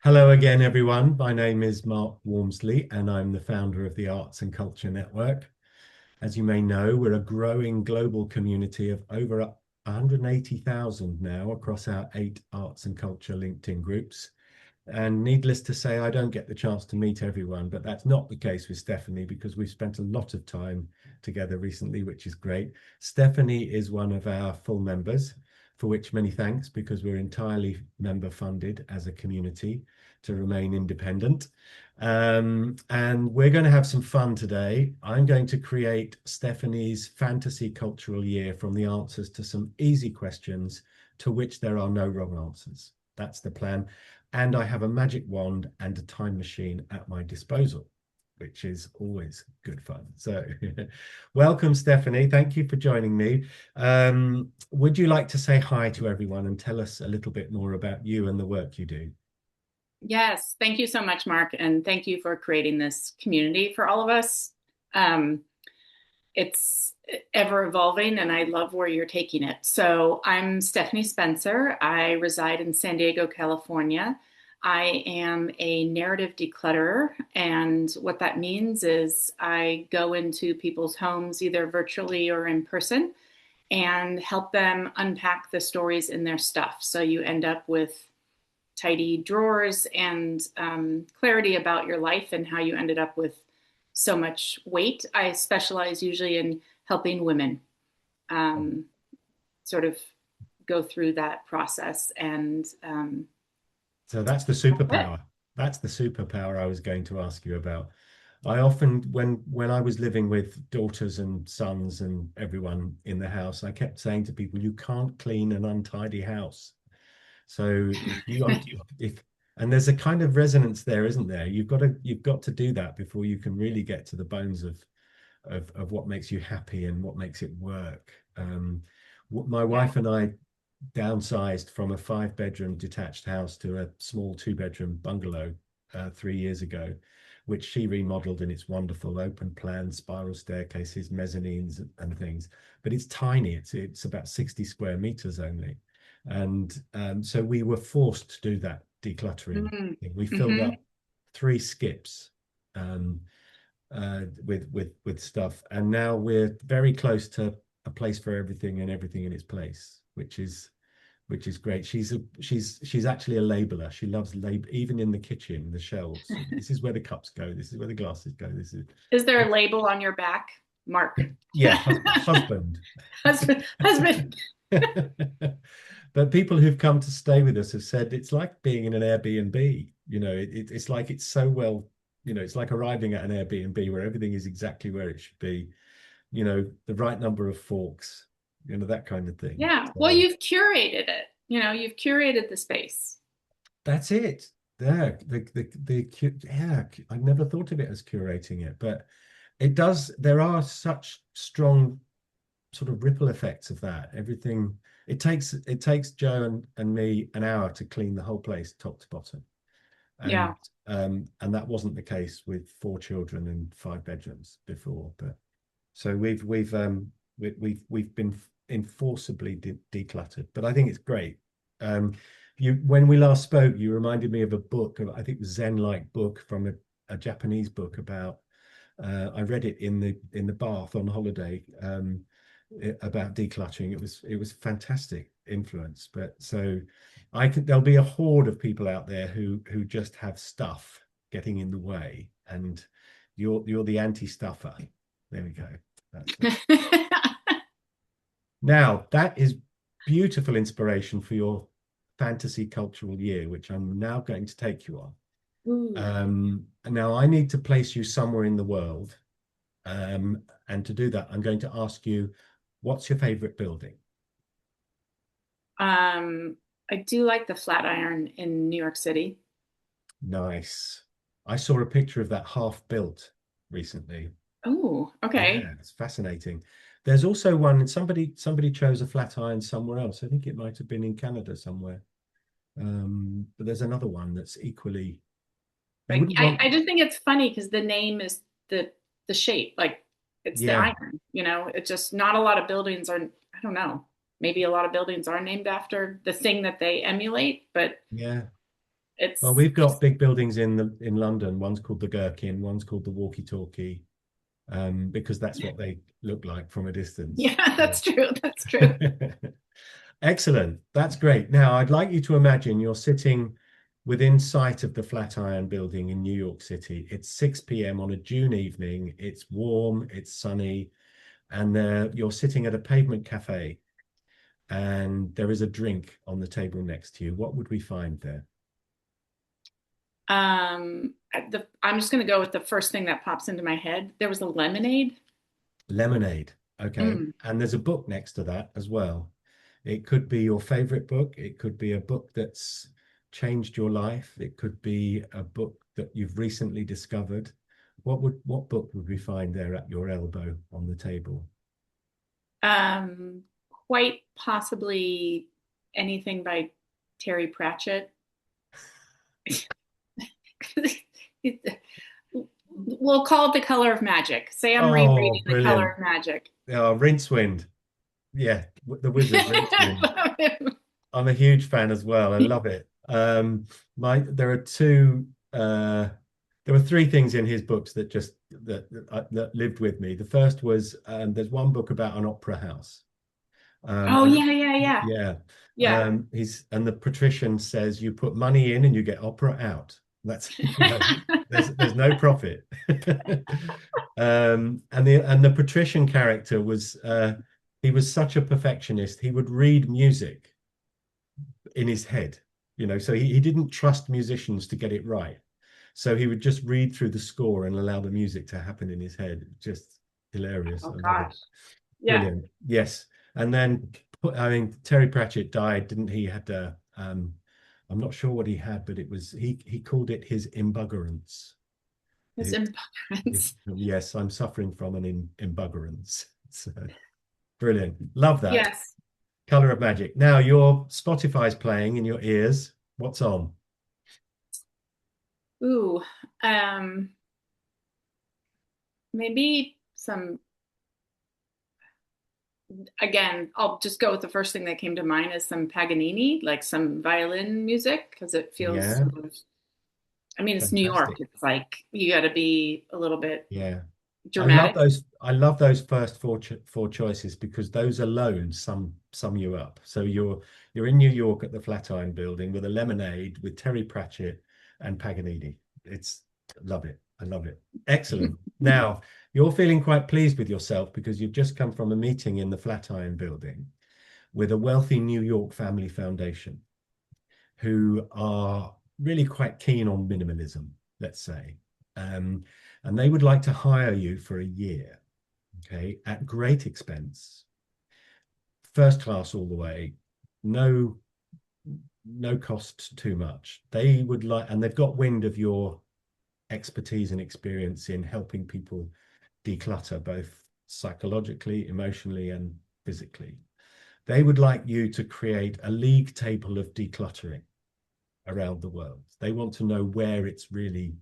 Hello again, everyone. My name is Mark Wormsley, and I'm the founder of the Arts and Culture Network. As you may know, we're a growing global community of over 180,000 now across our 8 arts and culture LinkedIn groups. And needless to say, I don't get the chance to meet everyone, but that's not the case with Stephanie because we've spent a lot of time together recently, which is great. Stephanie is one of our full members, for which many thanks because we're entirely member funded as a community to remain independent. And we're going to have some fun today. I'm going to create Stephanie's fantasy cultural year from the answers to some easy questions to which there are no wrong answers. That's the plan. And I have a magic wand and a time machine at my disposal, which is always good fun. So welcome, Stephanie. Thank you for joining me. Would you like to say hi to everyone and tell us a little bit more about you and the work you do? Yes, thank you so much, Mark, and thank you for creating this community for all of us. Um, it's ever evolving, and I love where you're taking it. So, I'm Stephanie Spencer. I reside in San Diego, California. I am a narrative declutterer, and what that means is I go into people's homes either virtually or in person and help them unpack the stories in their stuff. So, you end up with tidy drawers and clarity about your life and how you ended up with so much weight. I specialize usually in helping women um, sort of go through that process. And So that's the that's it. superpower. That's the superpower I was going to ask you about. I often, when I was living with daughters and sons and everyone in the house, I kept saying to people, "You can't clean an untidy house." So if you if and there's a kind of resonance there, isn't there? You've got to do that before you can really get to the bones of what makes you happy and what makes it work. My Yeah. wife and I downsized from a 5 bedroom detached house to a small 2 bedroom bungalow 3 years ago, which she remodeled, and it's wonderful, open plan, spiral staircases, mezzanines, and things. But it's tiny. It's about 60 square meters only, and so we were forced to do that decluttering Mm-hmm. thing. We filled Mm-hmm. up 3 skips. With stuff, and now we're very close to a place for everything and everything in its place, which is great. She's actually a labeler. She loves label, even in the kitchen, the shelves. This is where the cups go. This is where the glasses go. This is Is there a label on your back, Mark? yeah, husband. Husband. But people who've come to stay with us have said it's like being in an Airbnb. It's like it's so well, it's like arriving at an Airbnb where everything is exactly where it should be. The right number of forks, that kind of thing. Yeah. Well, So you've curated it. You've curated the space. that's it. There, yeah, I never thought of it as curating it, but it does. There are such strong sort of ripple effects of that. Everything it takes Joe and me an hour to clean the whole place top to bottom, and Yeah. and that wasn't the case with 4 children and 5 bedrooms before. But so we've been enforceably decluttered, but I think it's great. When we last spoke, you reminded me of a book, I think Zen-like book from a Japanese book about. I read it in the bath on holiday, about decluttering. It was fantastic influence. But so there'll be a horde of people out there who just have stuff getting in the way, and you're the anti-stuffer. There we go. That's it. Now, that is beautiful inspiration for your fantasy cultural year, which I'm now going to take you on. Ooh. Now, I need to place you somewhere in the world. And to do that, I'm going to ask you, what's your favorite building? Um, I do like the Flatiron in New York City. Nice. I saw a picture of that half built recently. Oh, okay. Yeah, it's fascinating. There's also one, somebody chose a flat iron somewhere else. I think it might have been in Canada somewhere. But there's another one that's equally. You I, wouldn't I want. I just think it's funny because the name is the shape, like it's the Yeah, iron, It's just not a lot of buildings are, I don't know. Maybe a lot of buildings are named after the thing that they emulate, but yeah. Well, It's we've got big buildings in London. One's called the Gherkin, one's called the Walkie Talkie, because that's what they look like from a distance. yeah, So. that's true. That's true. Excellent. That's great. Now, I'd like you to imagine you're sitting within sight of the Flatiron Building in New York City. It's 6 p.m. on a June evening. It's warm, it's sunny, and you're sitting at a pavement cafe, and there is a drink on the table next to you. What would we find there? I'm just going to go with the first thing that pops into my head. There was a lemonade. Lemonade. Okay. Mm. And there's a book next to that as well. It could be your favorite book. It could be a book that's changed your life. It could be a book that you've recently discovered. What book would we find there at your elbow on the table? Um, Quite possibly anything by Terry Pratchett. We'll call it The Color of Magic. Say I'm Oh, rereading The Color brilliant. of Magic. Oh, Rincewind. Yeah, the Wizard Rincewind. I love him. I'm a huge fan as well. I love it. There are there were three things in his books that that lived with me. The first was there's one book about an opera house. Oh And yeah, yeah, yeah, yeah, yeah. the patrician says you put money in and you get opera out. That's there's no profit. And the patrician character was he was such a perfectionist. He would read music in his head, so he didn't trust musicians to get it right. So he would just read through the score and allow the music to happen in his head. Just hilarious. Oh I love it. gosh. Yeah. Brilliant. Yes. And then, I mean, Terry Pratchett died, didn't he? Had I'm not sure what he had, but he called it his embuggerance. His It, impermanence. yes, I'm suffering from an embuggerance. So brilliant. Love that. Yes. Color of Magic. Now your Spotify's playing in your ears. What's on? Ooh. Um, Maybe some, again, I'll just go with the first thing that came to mind is some Paganini, like some violin music, because it feels Yeah, sort of, I mean, it's New York. fantastic. It's like you got to be a little bit Yeah. I love dramatic. those. I love those first four choices because those alone sum you up. So you're in New York at the Flatiron Building with a lemonade with Terry Pratchett and Paganini. It's love it. I love it. Excellent. Now you're feeling quite pleased with yourself because you've just come from a meeting in the Flatiron Building with a wealthy New York family foundation who are really quite keen on minimalism, let's say. Um, and they would like to hire you for a year, okay, at great expense, first class all the way, no no cost too much. They would like, and they've got wind of your expertise and experience in helping people declutter, both psychologically, emotionally, and physically. They would like you to create a league table of decluttering around the world. They want to know where it's really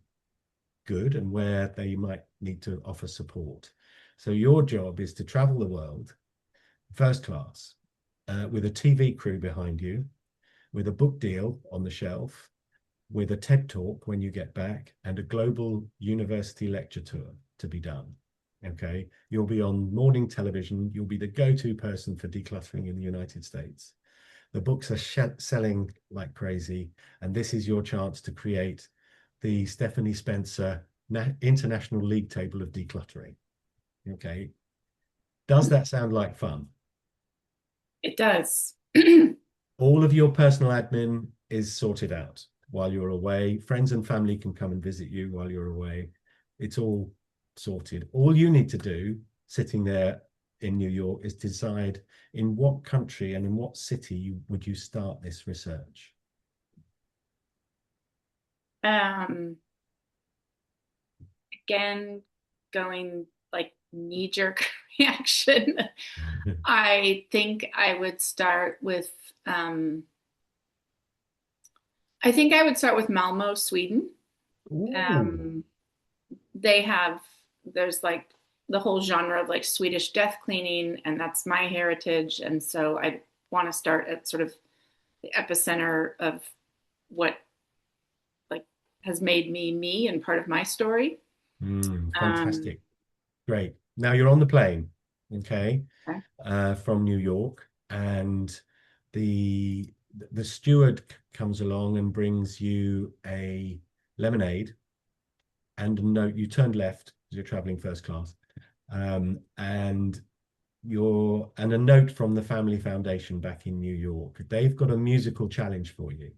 good and where they might need to offer support. So your job is to travel the world first class with a TV crew behind you, with a book deal on the shelf, with a TED talk when you get back, and a global university lecture tour to be done. Okay, you'll be on morning television. You'll be the go-to person for decluttering in the United States. The books are selling like crazy, and this is your chance to create the Stephanie Spencer International League Table of Decluttering. Okay. Does that sound like fun? It does. All of your personal admin is sorted out while you're away. Friends and family can come and visit you while you're away. It's all sorted. All you need to do sitting there in New York is decide in what country and in what city would you start this research? Um, Again, going like knee jerk reaction. I think I would start with I think I would start with Malmo, Sweden. Ooh, Um, they have there's like the whole genre of like Swedish death cleaning, and that's my heritage. And so I want to start at sort of the epicenter of what has made me me and part of my story. Um, Fantastic. Great. Now you're on the plane, okay, okay. from New York, and the the steward comes along and brings you a lemonade and a note. You turned left because you're traveling first class, and a note from the Family Foundation back in New York. They've got a musical challenge for you.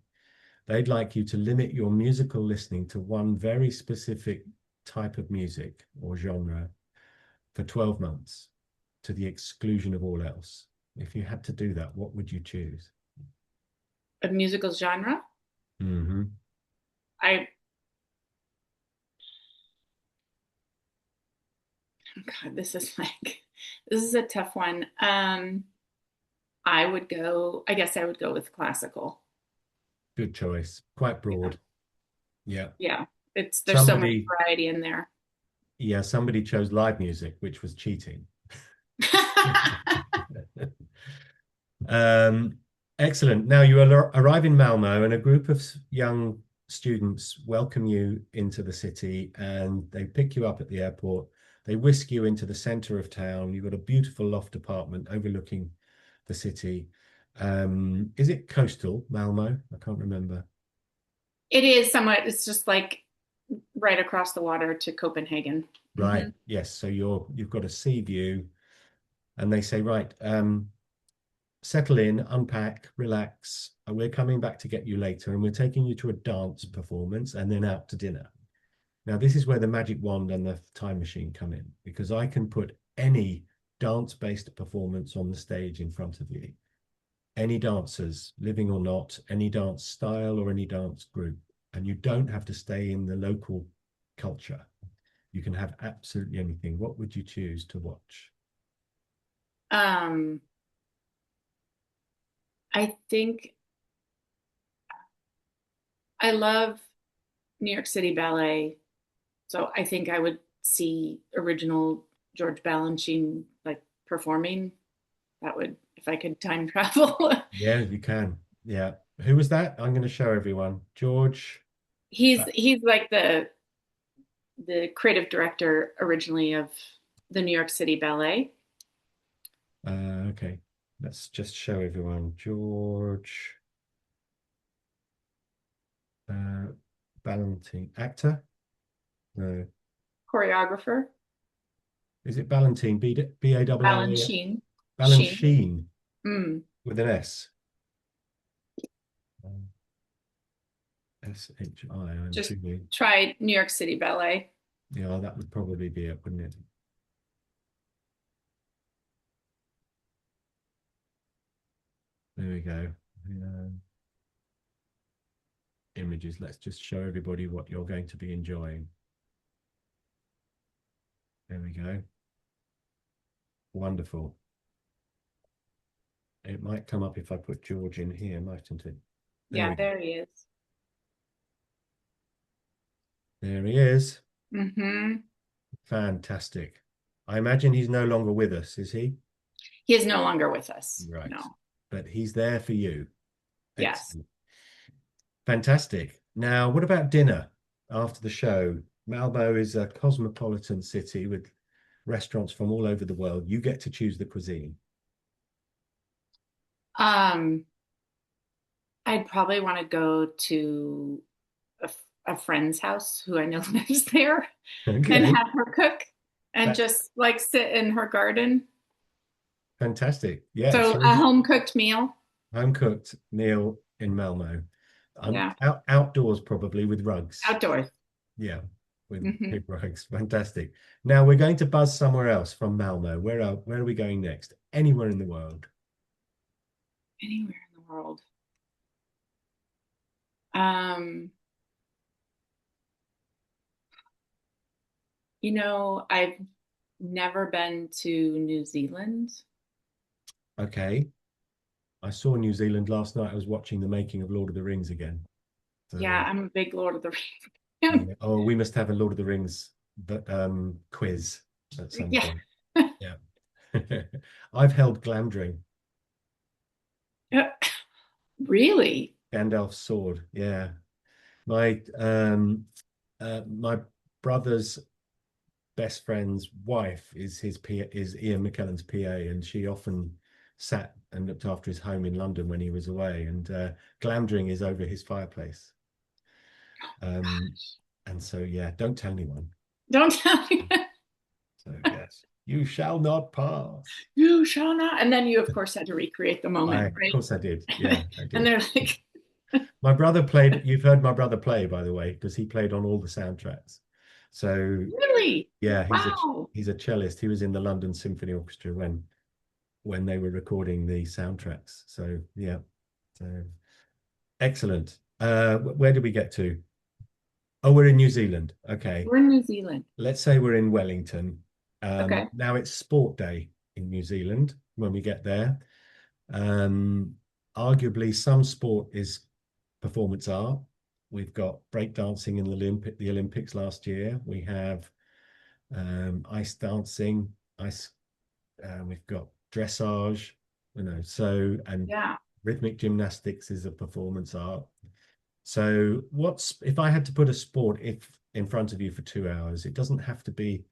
They'd like you to limit your musical listening to one very specific type of music or genre for 12 months to the exclusion of all else. If you had to do that, what would you choose? A musical genre. Hmm. I God, this is like this is a tough one. I guess I would go with classical. Good choice. Quite Yeah. broad. Yeah. Yeah. There's so much Somebody, variety in there. yeah, somebody chose live music, which was cheating. Um, Excellent. Now you arrive in Malmo, and a group of young students welcome you into the city, and they pick you up at the airport. They whisk you into the center of town. You've got a beautiful loft apartment overlooking the city. Is it coastal, Malmo? I can't remember. It is somewhat, it's just like right across the water to Copenhagen. Right. Hmm. Yes. So you've got a sea view, and they say, right, settle in, unpack, relax. We're coming back to get you later, and we're taking you to a dance performance and then out to dinner. Now, this is where the magic wand and the time machine come in, because I can put any dance-based performance on the stage in front of you. Any dancers, living or not, any dance style or any dance group. And you don't have to stay in the local culture. You can have absolutely anything. What would you choose to watch? Um, I think I love New York City Ballet, so I think I would see original George Balanchine like performing. That would, if I could time travel. Yeah, you can. Yeah. Who was that? I'm going to show everyone. George. He's like the creative director originally of the New York City Ballet. Okay. Let's just show everyone. George uh, Ballantine. Actor? No. Choreographer. Is it Ballantine? B-A-L-L-E? Balanchine. Sheen. Balanchine Mm. with an S. S-H-I, I'm Just assuming. tried New York City Ballet. Yeah, that would probably be it, wouldn't it? There we go. Images. Let's just show everybody what you're going to be enjoying. There we go. Wonderful. It might come up if I put George in here, mightn't it? There Yeah, we go. there he is. There he is. Hmm. Fantastic. I imagine he's no longer with us, is he? He is no longer with us. Right. No. But he's there for you. Yes. Excellent. Fantastic. Now, what about dinner after the show? Malmo is a cosmopolitan city with restaurants from all over the world. You get to choose the cuisine. Um, I'd probably want to go to a friend's house who I know lives there and Okay. have her cook and That's just like sit in her garden. fantastic. Yeah, So a home cooked meal. home cooked meal in Malmo. Yeah. Outdoors probably with rugs. Outdoors. Yeah, with Hmm. big rugs. Fantastic. Now we're going to buzz somewhere else from Malmo. Where are we going next? Anywhere in the world. Anywhere in the world. Um, I've never been to New Zealand. Okay. I saw New Zealand last night. I was watching the making of Lord of the Rings again. Yeah, So I'm a big Lord of the Rings fan. yeah. Oh, we must have a Lord of the Rings quiz at some Yeah. point. Yeah. I've held Glamdring, Really? Gandalf's sword. Yeah. My brother's best friend's wife is is Ian McKellen's PA, and she often sat and looked after his home in London when he was away. And Glamdring is over his fireplace. Um, and so yeah, don't tell anyone. Don't tell me. So yes, you shall not pass. You shall not. And then you, of course, had to recreate the moment, Of right? course I did. Yeah, I And did. they're like, My brother played, you've heard my brother play, by the way, because he played on all the soundtracks. So really? yeah, Wow. he's a cellist. He was in the London Symphony Orchestra when they were recording the soundtracks. So yeah, so excellent. Where did we get to? Oh, we're in New Zealand. Okay. We're in New Zealand. Let's say we're in Wellington. Okay. Now it's sport day in New Zealand when we get there. Um, Arguably, some sport is performance art. We've got breakdancing in the Olympics last year. We have ice dancing, ice. We've got dressage, and Yeah. rhythmic gymnastics is a performance art. So, what's if I had to put a sport if in front of you for 2 hours? It doesn't have to be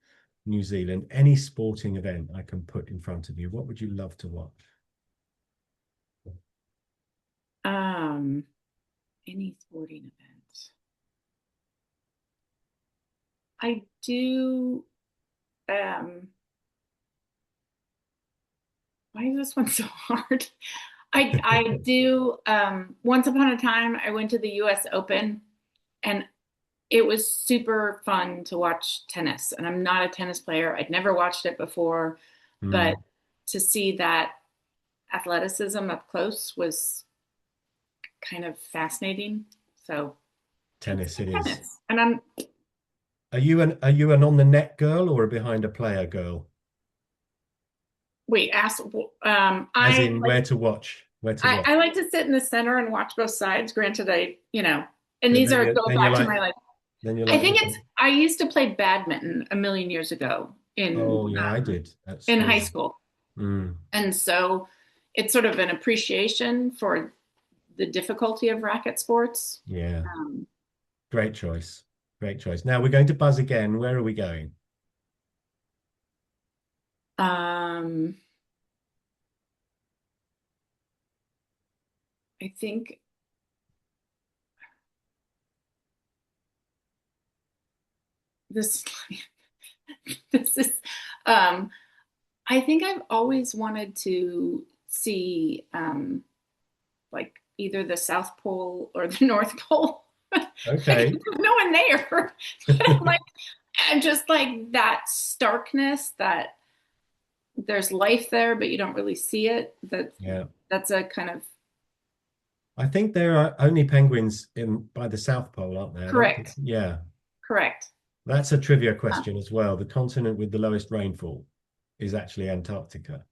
New Zealand. Any sporting event I can put in front of you. What would you love to watch? Um, any sporting events. I do why is this one so hard? I do once upon a time I went to the US Open and it was super fun to watch tennis. And I'm not a tennis player. I'd never watched it before, but Hmm. to see that athleticism up close was kind of fascinating. So let's Tennis, say it is. tennis. And I'm Are you an on the net girl or a behind a player girl? wait, ask As I in like where to watch, where to watch. I like to sit in the center and watch both sides. Granted, and But these are go then you back to like my like then you I like think it's looking. I used to play badminton a million years ago Oh yeah, I did at in high school. school. Mm, And so it's sort of an appreciation for the difficulty of racket sports. yeah, Um, great choice. Great choice. Now we're going to buzz again. Where are we going? um, I think this this is um, I think I've always wanted to see like either the South Pole or the North Pole. Like Okay. there's no one there. But I'm like and just like that starkness that there's life there, but you don't really see it. Yeah. That's a kind of I think there are only penguins in by the South Pole, aren't there? I don't think. correct, Yeah. correct. That's a trivia Uh, question as well. The continent with the lowest rainfall is actually Antarctica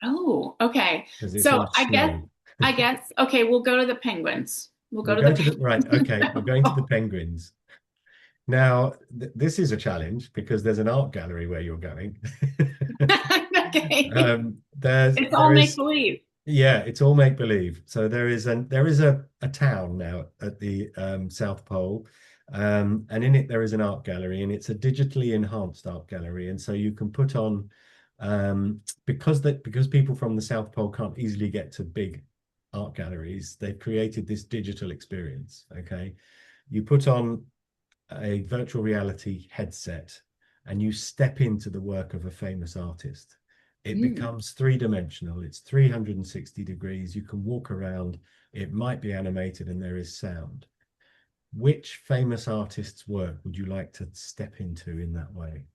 oh, okay. because it's So all snow. I guess, okay, we'll go to the penguins. We'll go We'll to go the to the right. Okay, we're going to the penguins. Now, this is a challenge because there's an art gallery where you're going. okay. It's all There make is believe. Yeah, it's all make believe. So there is a town now at the South Pole, and in it there is an art gallery, and it's a digitally enhanced art gallery, and so you can put on because people from the South Pole can't easily get to big art galleries, they've created this digital experience. Okay, you put on a virtual reality headset and you step into the work of a famous artist, it Mm. becomes three-dimensional. It's 360 degrees. You can walk around. It might be animated and there is sound. Which famous artist's work would you like to step into in that way?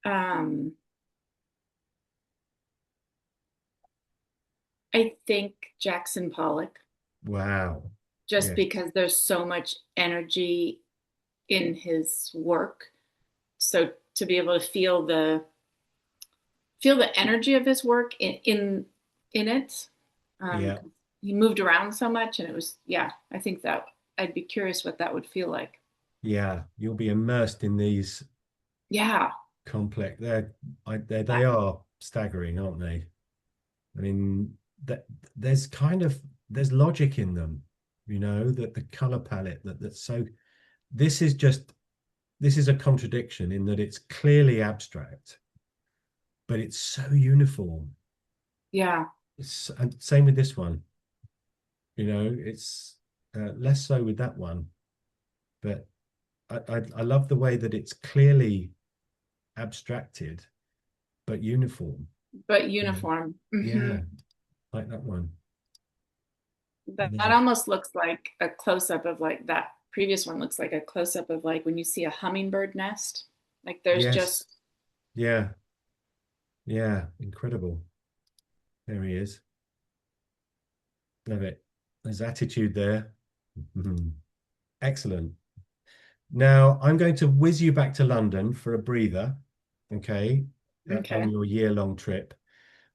Um, I think Jackson Pollock, Wow. just Yeah. because there's so much energy in his work. So to be able to feel the energy of his work in it. Um, Yeah. he moved around so much, and it was yeah. I think that I'd be curious what that would feel like. Yeah. You'll be immersed in these Yeah, complex. They yeah, are staggering, aren't they? I mean, that there's kind of there's logic in them. that the color palette that's so, this is just, this is a contradiction in that it's clearly abstract, but it's so uniform. Yeah. And same with this one, it's less so with that one, but I love the way that it's clearly abstracted but uniform. But You know? uniform. Yeah, like that one. That, And that then, almost looks like a close-up of like that previous one looks like a close-up of like when you see a hummingbird nest. Like there's yes, just yeah, yeah, incredible. There he is. Love it. There's attitude there. Mhm. Excellent. Now I'm going to whiz you back to London for a breather, okay, on okay. your year-long trip.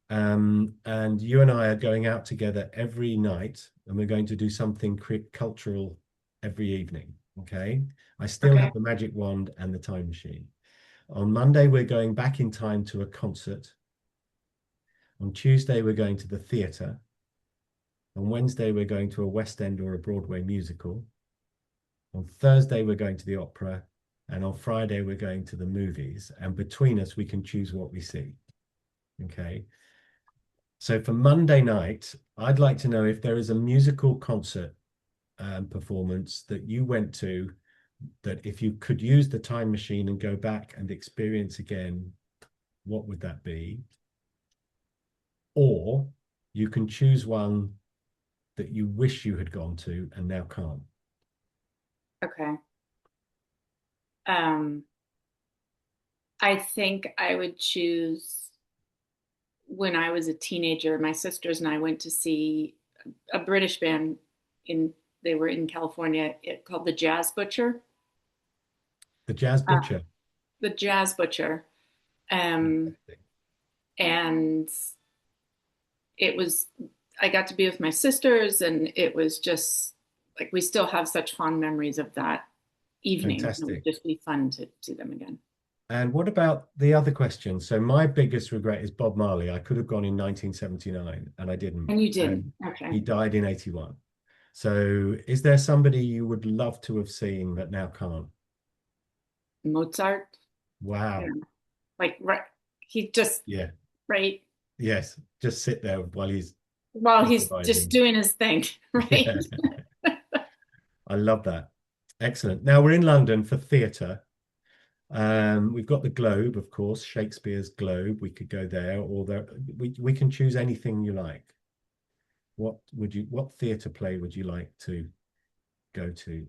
And you and I are going out together every night, and we're going to do something cultural every evening. Okay. I still Okay. have the magic wand and the time machine. On Monday, we're going back in time to a concert. On Tuesday, we're going to the theatre. On Wednesday, we're going to a West End or a Broadway musical. On Thursday, we're going to the opera. And on Friday, we're going to the movies. And between us, we can choose what we see. Okay. So for Monday night, I'd like to know if there is a musical concert performance that you went to, that if you could use the time machine and go back and experience again, what would that be? Or you can choose one that you wish you had gone to and now can't. Okay. Um, I think I would choose when I was a teenager, my sisters and I went to see a British band in they were in California called the Jazz Butcher. The Jazz Uh, Butcher. the Jazz Butcher. Um, and it was I got to be with my sisters and it was just like we still have such fond memories of that evening. It would Fantastic. just be fun to see them again. And what about the other question? So my biggest regret is Bob Marley. I could have gone in 1979 and I didn't. And you didn't. And Okay. he died in 81. So is there somebody you would love to have seen that now can't? Mozart. Yeah. Wow. Like right he just Yeah. right Yes. Just sit there while he's while he's just improvising. doing his thing, right? Yeah. I love that. Excellent. Now we're in London for theatre. We've got the Globe, of course, Shakespeare's Globe. We could go there, or we can choose anything you like. What theatre play would you like to go to?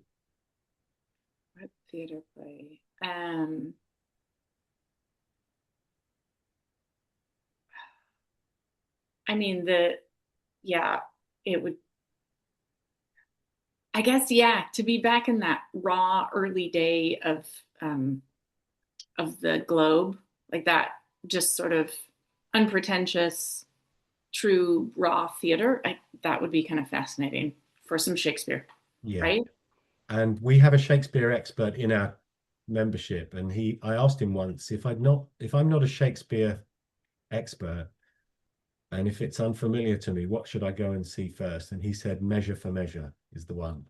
What theater play? I mean yeah, it would I guess yeah, to be back in that raw early day of the Globe, like that just sort of unpretentious, true raw theater, that would be kind of fascinating for some Shakespeare, Yeah. right? And we have a Shakespeare expert in our membership, and I asked him once if I'm not a Shakespeare expert, and if it's unfamiliar to me, what should I go and see first? And he said, Measure for Measure is the one.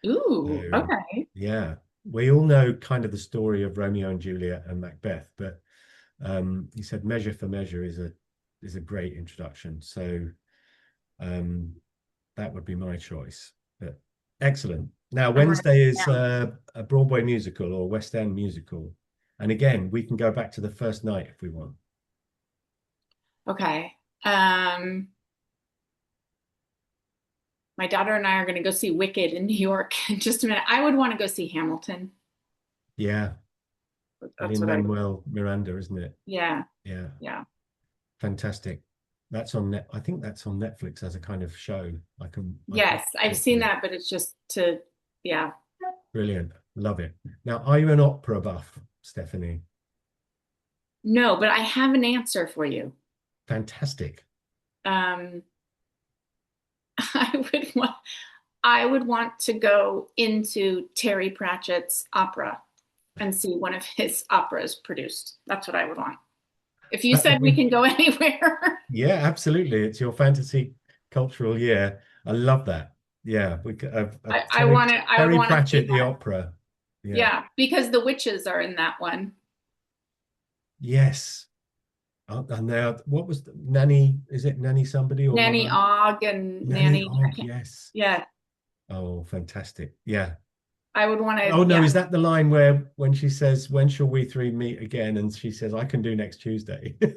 Ooh, So, okay. yeah, we all know kind of the story of Romeo and Juliet and Macbeth, but he said Measure for Measure is a great introduction. So um, that would be my choice. But excellent. Now I'm writing Wednesday it is down. a Broadway musical or West End musical, and again we can go back to the first night if we want. Okay. Um, my daughter and I are going to go see Wicked in New York in just a minute. I would want to go see Hamilton. Yeah, That's what I would. Lin-Manuel Miranda, isn't it? Yeah, Yeah, yeah. fantastic. That's on net. I think that's on Netflix as a kind of show. I can Yes, I've watch seen it. that, but it's just to, yeah. Brilliant. Love it. Now, are you an opera buff, Stephanie? No, but I have an answer for you. Fantastic. Um, I would want, I would want to go into Terry Pratchett's opera and see one of his operas produced. That's what I would want. If you That would said we be, can go anywhere, yeah, absolutely. It's your fantasy cultural year. I love that. Yeah, I want to, I Terry want to see Pratchett, the that. opera. Yeah. Yeah, because the witches are in that one. Yes. And now, what was Nanny? Is it Nanny somebody or Nanny Mama? Og and Nanny Nanny, I Og, can't, yes. yeah, Oh, fantastic. Yeah. I would want to, Oh no, yeah. is that the line where when she says, "When shall we three meet again?" and she says, "I can do next Tuesday." I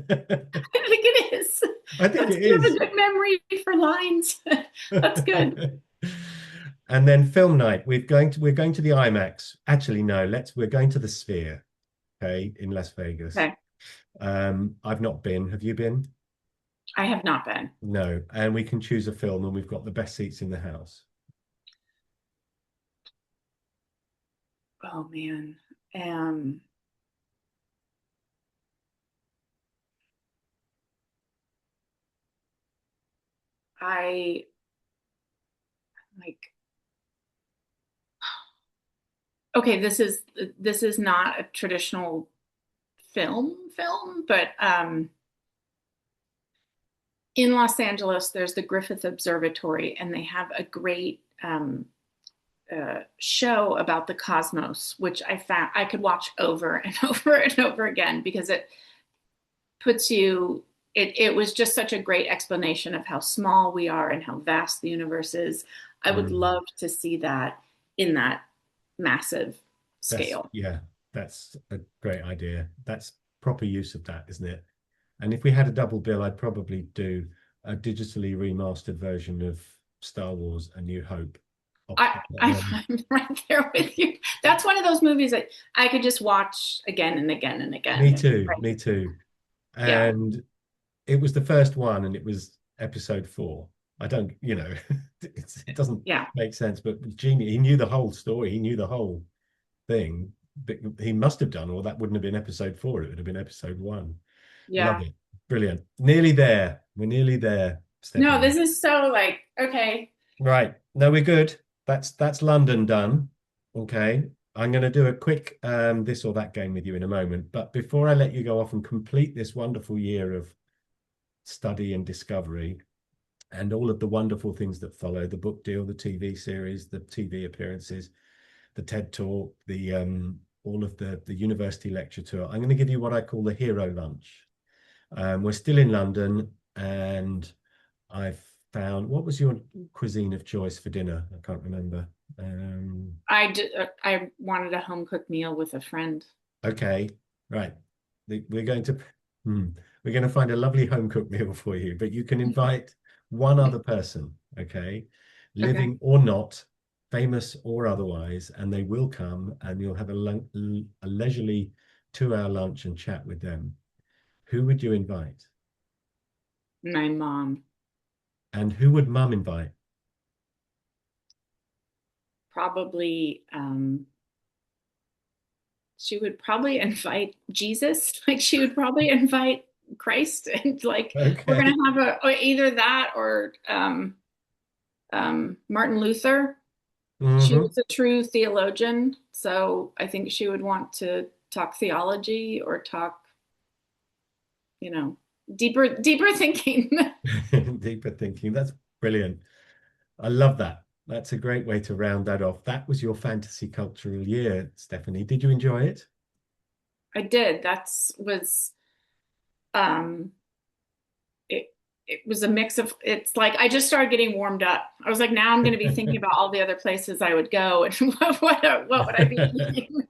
think it is. I think it You have a is. good memory for lines. That's good. And then film night. We're going to the IMAX. Actually, no, we're going to the Sphere, okay, in Las Vegas. Okay. I've not been. Have you been? I have not been. No. And we can choose a film and we've got the best seats in the house. Oh man. Um, I like, okay, this is not a traditional film, but in Los Angeles, there's the Griffith Observatory, and they have a great show about the cosmos, which I found I could watch over and over and over again because it puts you. It was just such a great explanation of how small we are and how vast the universe is. I would Mm. love to see that in that massive scale. Yeah, that's a great idea. That's proper use of that, isn't it? And if we had a double bill, I'd probably do a digitally remastered version of Star Wars: A New Hope. I, Um, I'm right there with you. That's one of those movies that I could just watch again and again and Me again. too, Right. me too. Yeah, And it was the first one, and it was episode 4. I don't, it doesn't yeah, make sense, but genius. He knew the whole story. He knew the whole thing. But he must have done, or that wouldn't have been episode 4. It would have been episode 1. Love yeah. it. Brilliant. Nearly there. We're nearly there, No, Stephanie. this is so like, okay. Right. No, we're good. That's London done. Okay. I'm going to do a quick this or that game with you in a moment. But before I let you go off and complete this wonderful year of study and discovery and all of the wonderful things that follow, the book deal, the TV series, the TV appearances, the TED Talk, the all of the university lecture tour, I'm going to give you what I call the hero lunch. We're still in London, and I've found, what was your cuisine of choice for dinner? I can't remember. I wanted a home cooked meal with a friend. Okay, right. We're going to hmm, we're going to find a lovely home cooked meal for you, but you can invite one other person, okay, Okay. living or not, famous or otherwise, and they will come, and you'll have a leisurely 2-hour lunch and chat with them. Who would you invite? My mom And who would mum invite? probably she would probably invite Jesus. Like she would probably invite Christ and like we're gonna Okay. have a or either that or Martin Luther. She Hmm. was a true theologian, so I think she would want to talk theology or talk, you know, deeper thinking. Deeper thinking. That's brilliant. I love that. That's a great way to round that off. That was your fantasy cultural year, Stephanie. Did you enjoy it? I did. That's was um it it was a mix of it's like I just started getting warmed up. I was like, now I'm going to be thinking about all the other places I would go and what would I be eating?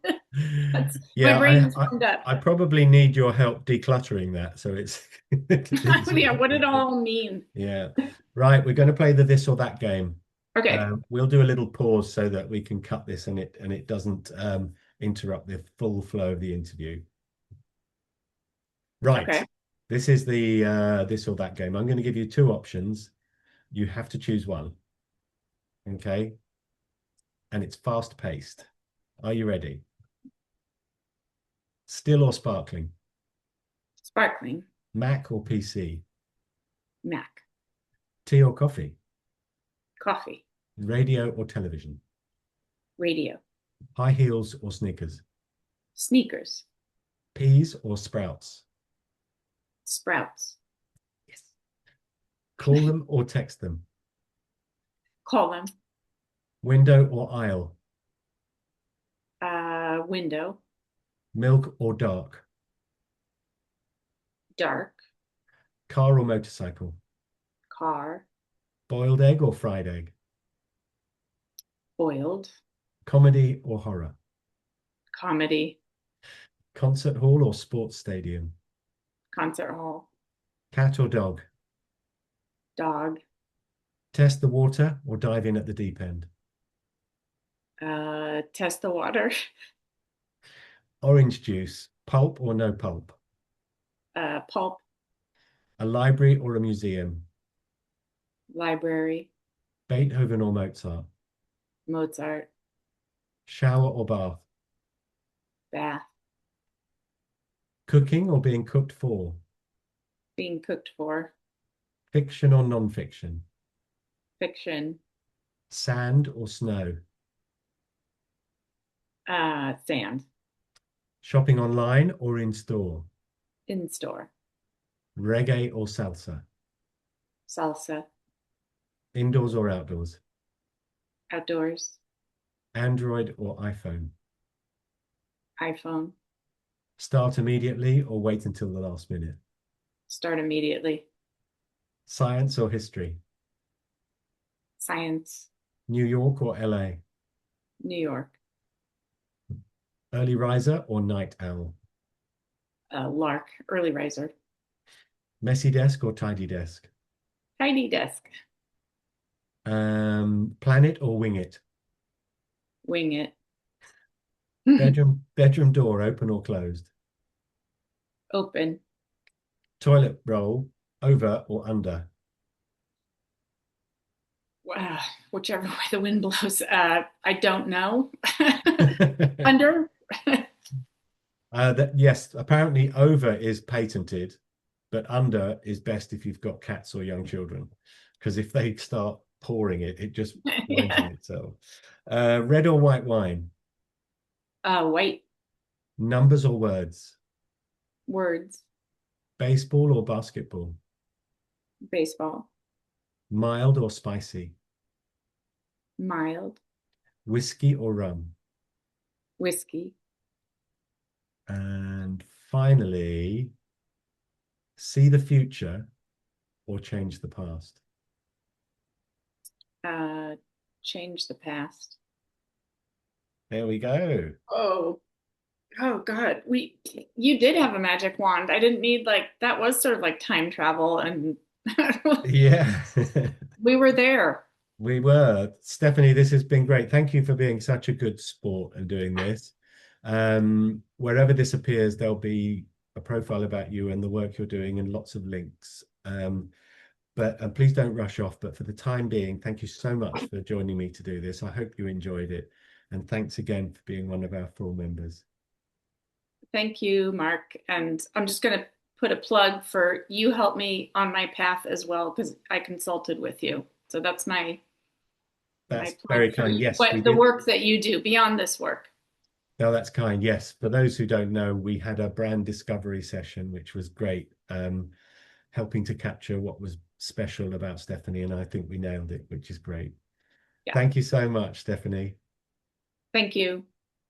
That's my Yeah, brain is warmed up. I probably need your help decluttering that so it's easier Yeah, to what did it think of. all mean? Yeah. Right, we're going to play the this or that game. Okay, We'll do a little pause so that we can cut this and it doesn't interrupt the full flow of the interview. Right. okay, This is the this or that game. I'm going to give you 2 options. You have to choose one. Okay. And it's fast paced. Are you ready? Still or sparkling? sparkling, Mac or PC? Mac, Tea or coffee? coffee, Radio or television? radio, High heels or sneakers? sneakers, Peas or sprouts? sprouts, Yes. Call them or text them. Call them. Window or aisle. Window. Milk or dark. Dark. Car or motorcycle. Car. Boiled egg or fried egg. Boiled. Comedy or horror. Comedy. Concert hall or sports stadium. Concert hall. Cat or dog. Dog. Test the water or dive in at the deep end. Test the water. Orange juice, pulp or no pulp. Pulp. A library or a museum. Library. Beethoven or Mozart. Mozart. Shower or bath. Bath. Cooking or being cooked for. Being cooked for. Fiction or non-fiction. Fiction. Sand or snow. Sand. Shopping online or in store. In store. Reggae or salsa. Salsa. Indoors or outdoors. Outdoors. Android or iPhone. iPhone. Start immediately or wait until the last minute. Start immediately. Science or history. Science. New York or LA. New York. Early riser or night owl. Lark. Early riser. Messy desk or tidy desk. Tidy desk. Plan it or wing it. Wing it. Bedroom door open or closed. Open. Toilet roll over or under. Whichever way the wind blows. I don't know. Under. Yes, apparently over is patented, but under is best if you've got cats or young children, because if they start pouring it, it just won't Yeah. in itself. Red or white wine. White. Numbers or words. Words. Baseball or basketball. Baseball. Mild or spicy. Mild. Whiskey or rum. Whiskey. And finally, see the future or change the past. Change the past. There we go. Oh God. You did have a magic wand. I didn't need that was sort of like time travel and Yeah. we were there. We were. Stephanie, this has been great. Thank you for being such a good sport and doing this. Wherever this appears, there'll be a profile about you and the work you're doing and lots of links. But please don't rush off. But for the time being, thank you so much for joining me to do this. I hope you enjoyed it. And thanks again for being one of our full members. Thank you, Mark. And I'm just going to put a plug for you helped me on my path as well because I consulted with you. So that's my That's plug very for kind. you. Yes, we What the did. work that you do beyond this work. No, that's kind. Yes. For those who don't know, we had a brand discovery session, which was great, helping to capture what was special about Stephanie. And I think we nailed it, which is great. Yeah. Thank you so much, Stephanie. Thank you.